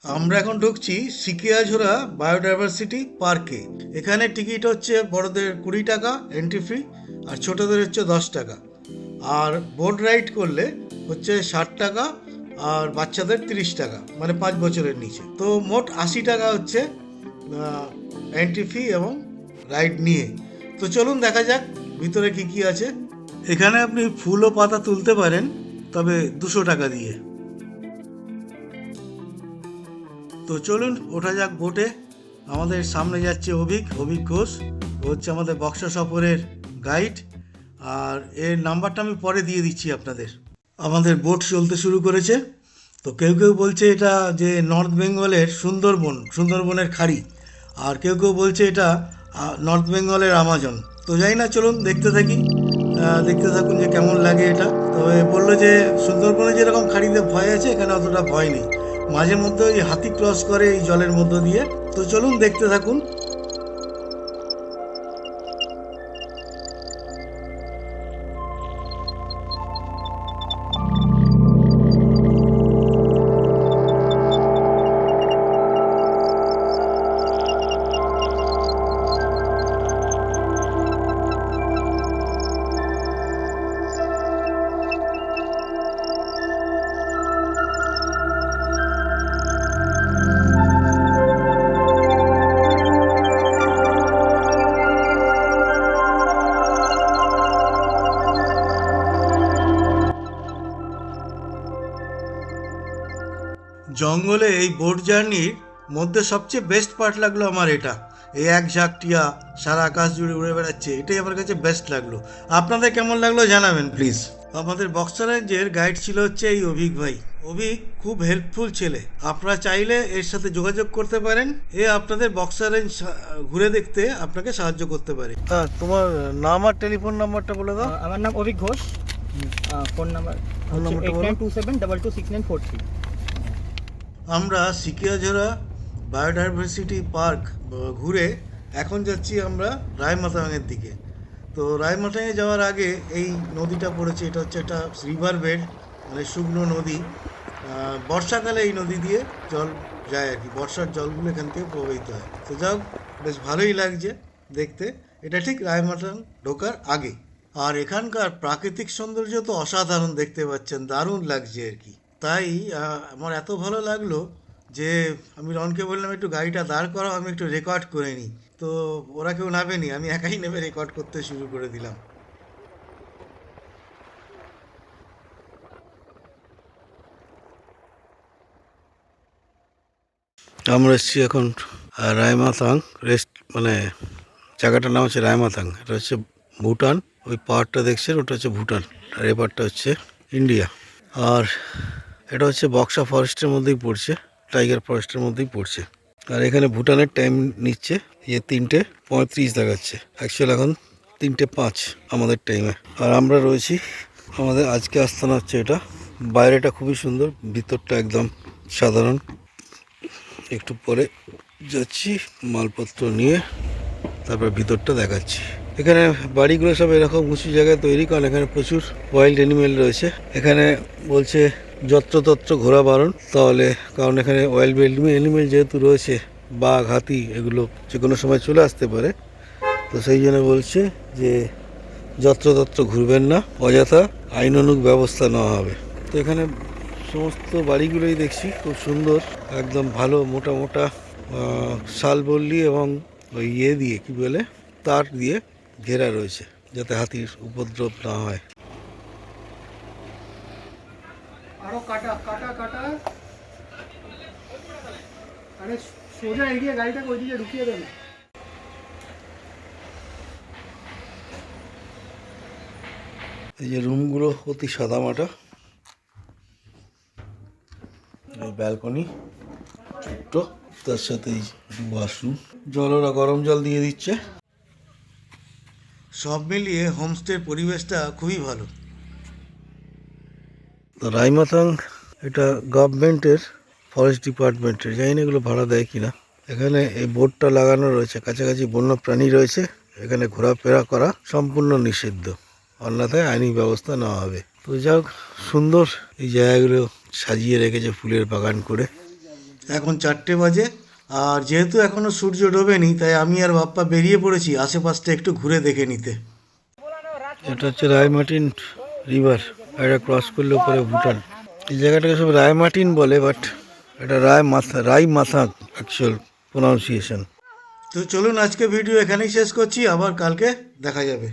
আমরা এখন ঢুকছি সিকিয়াঝোড়া বায়োডাইভার্সিটি পার্কে। এখানে টিকিট হচ্ছে বড়দের 20 টাকা এন্ট্রি ফি, আর ছোটদের হচ্ছে 10 টাকা। আর বোট রাইড করলে হচ্ছে 60 টাকা, আর বাচ্চাদের 30 টাকা, মানে 5 বছরের নিচে। তো মোট 80 টাকা হচ্ছে এন্ট্রি ফি এবং রাইড নিয়ে। তো চলুন দেখা যাক ভিতরে কি কি আছে। এখানে আপনি ফুল ও পাতা তুলতে পারেন, তবে 200 টাকা দিয়ে। তো চলুন ওঠা যাক বোটে। আমাদের সামনে যাচ্ছে অভিক ঘোষ। ও হচ্ছে আমাদের বক্সা সফরের গাইড। আর এর নাম্বারটা আমি পরে দিয়ে দিচ্ছি আপনাদের। আমাদের বোট চলতে শুরু করেছে। তো কেউ কেউ বলছে এটা যে নর্থ বেঙ্গলের সুন্দরবনের খাড়ি। আর কেউ কেউ বলছে এটা নর্থ বেঙ্গলের আমাজন। তো যাই না, চলুন দেখতে থাকি। দেখতে থাকুন যে কেমন লাগে এটা। তবে বললো যে সুন্দরবনে যেরকম খাড়িতে ভয় আছে, এখানে অতটা ভয় নেই। মাঝে মধ্যে ওই হাতি ক্রস করে এই জলের মধ্য দিয়ে। তো চলুন দেখতে থাকুন। জঙ্গলে এই বোট জার্নির মধ্যে সবচেয়ে বেস্ট পার্ট লাগলো আমার এটা। এই এক ঝাঁক টিয়া সারা আকাশ জুড়ে উড়ে বেড়াচ্ছে, এটাই আমার কাছে বেস্ট লাগলো। আপনাদের কেমন লাগলো জানাবেন প্লিজ। আমাদের বক্সা রেঞ্জের গাইড ছিল হচ্ছে এই অভিক ভাই। অভিক খুব হেল্পফুল ছেলে। আপনারা চাইলে এর সাথে যোগাযোগ করতে পারেন। এ আপনাদের বক্সা রেঞ্জ ঘুরে দেখতে আপনাকে সাহায্য করতে পারে। হ্যাঁ, তোমার নাম আর টেলিফোন নাম্বারটা বলে দাও। আমার নাম অভিক ঘোষ। ফোন নাম্বার হচ্ছে নাম্বারটা বলো। 8927226943। আমরা সিকিয়াঝোড়া বায়োডাইভার্সিটি পার্ক ঘুরে এখন যাচ্ছি আমরা রায়মাথাঙের দিকে। তো রায়মাথাঙে যাওয়ার আগে এই নদীটা পড়েছে, এটা হচ্ছে একটা রিভার বেড, মানে শুকনো নদী। বর্ষাকালে এই নদী দিয়ে জল যায় আর কি, বর্ষার জলগুলো এখান থেকে প্রবাহিত হয়। তো যাও, বেশ ভালোই লাগছে দেখতে। এটা ঠিক রায়মাথাং ঢোকার আগে। আর এখানকার প্রাকৃতিক সৌন্দর্য তো অসাধারণ, দেখতে পাচ্ছেন, দারুণ লাগছে আর কি। তাই আমার এত ভালো লাগলো যে আমি রনকে বললাম একটু গাড়িটা দাঁড় করাও, আমি একটু রেকর্ড করে নিই। তো ওরা কেউ নামেনি, আমি একাই নেমে রেকর্ড করতে শুরু করে দিলাম। আমরা এসেছি এখন রায়মাথাং রেস্ট, মানে জায়গাটার নাম হচ্ছে রায়মাথাং। এটা হচ্ছে ভুটান। ওই পাহাড়টা দেখছেন, ওটা হচ্ছে ভুটান, আর এ পাহাড়টা হচ্ছে ইন্ডিয়া। আর এটা হচ্ছে বক্সা ফরেস্টের মধ্যেই পড়ছে, টাইগার ফরেস্টের মধ্যেই পড়ছে। আর এখানে ভুটানের টাইম নিচ্ছে, 3:35 দেখাচ্ছে। অ্যাকচুয়াল এখন 3:05 আমাদের টাইমে। আর আমরা রয়েছি, আমাদের আজকে আস্তানা হচ্ছে এটা। বাইরেটা খুবই সুন্দর, ভিতরটা একদম সাধারণ। একটু পরে যাচ্ছি মালপত্র নিয়ে, তারপর ভিতরটা দেখাচ্ছি। এখানে বাড়িগুলো সব এরকম উঁচু জায়গায় তৈরি, কারণ এখানে প্রচুর ওয়াইল্ড অ্যানিমেল রয়েছে। এখানে বলছে যত্রতত্র ঘোরা বারণ, তাহলে কারণ এখানে ওয়াইল্ড অ্যানিমেল যেহেতু রয়েছে, বাঘ, হাতি, এগুলো যে কোনো সময় চলে আসতে পারে। তো সেই জন্য বলছে যে যত্রতত্র ঘুরবেন না, অযথা আইনানুগ ব্যবস্থা নেওয়া হবে। তো এখানে সমস্ত বাড়িগুলোই দেখছি খুব সুন্দর, একদম ভালো মোটা মোটা শালবল্লী এবং ওই দিয়ে কি বলে, তার দিয়ে ঘেরা রয়েছে, যাতে হাতির উপদ্রব না হয়। আরো কাটা কাটা কাটা, আরে সোজা এগিয়ে গাড়িটাকে ওইদিকে ঢুকিয়ে দেবে। এই যে রুমগুলো অতি সাদামাটা, এই ব্যালকনি ছোট্ট, তার সাথে এই ওয়াশরুম। জল ওরা গরম জল দিয়ে দিচ্ছে। সব মিলিয়ে হোমস্টের পরিবেশটা খুবই ভালো। রাইমাথাং এটা গভর্নমেন্টের, ফরেস্ট ডিপার্টমেন্টের, জানি না এগুলো ভাড়া দেয় কিনা। এখানে এই বোর্ডটা লাগানো রয়েছে, কাছাকাছি বন্য প্রাণী রয়েছে, এখানে ঘোরাফেরা করা সম্পূর্ণ নিষিদ্ধ, অন্যথায় আইনি ব্যবস্থা নেওয়া হবে। তো যাক, সুন্দর এই জায়গাগুলো সাজিয়ে রেখেছে ফুলের বাগান করে। এখন 4টে বাজে, আর যেহেতু এখনও সূর্য ডোবেনি তাই আমি আর বাপ্পা বেরিয়ে পড়েছি আশেপাশটা একটু ঘুরে দেখে নিতে। এটা হচ্ছে রায়মার্টিন রিভার, এটা ক্রস করলে উপরে ভুটান। এই জায়গাটাকে সব রায়মার্টিন বলে, বাট এটা রায়মাথাং অ্যাকচুয়াল প্রোনাউন্সিয়েশন। তো চলুন আজকে ভিডিও এখানেই শেষ করছি, আবার কালকে দেখা যাবে।